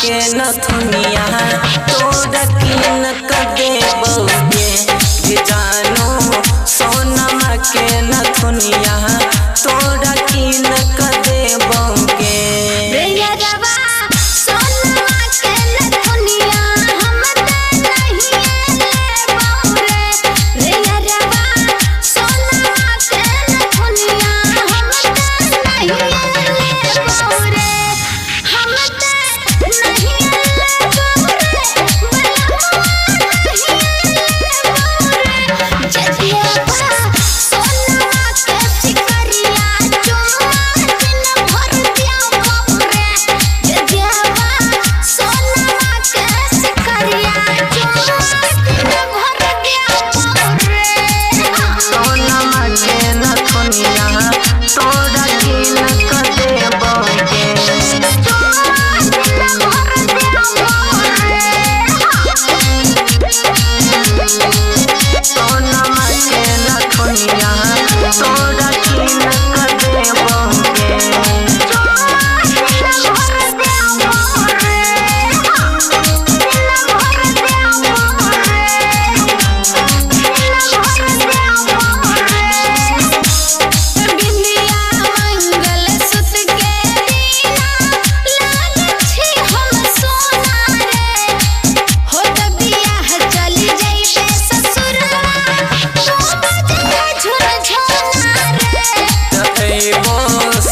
के नथुनिया तोरा कीन कर देबोगे ये जानो सोनमा के नथुनिया तोरा कीन कर देबोगे।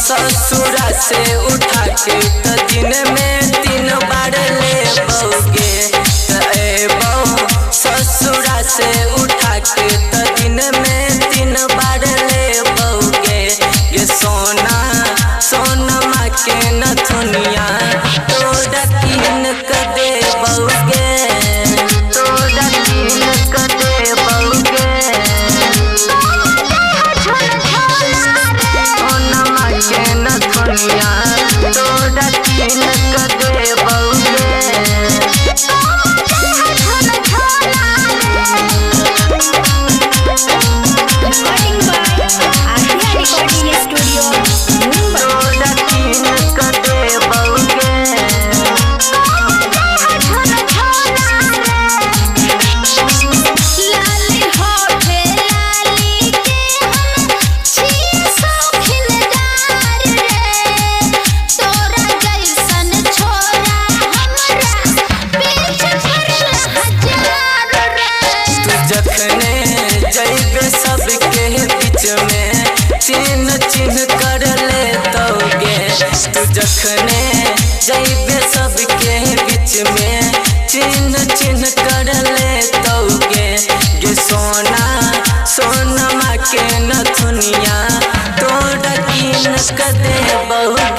ससुरा से उठा के तो दिन में 3 बार लेबोगे ससुरा से उठा के तो दिन में 3 बार लेबोगे ये सोना सोनमा के नथुनिया तोरा कीन कर देबोगे तोरा कीन कर देबोगे सोनमा के नथुनिया तोरा कीन कर देबोगे। सबके बीच में चिन्ह चिन्ह कर लेतोगे तू जखने जैबे सबके बीच में चिन्ह चिन्ह कर लेतोगे ये सोना सोनमा के नथुनिया तोरा कीन कर देबोगे।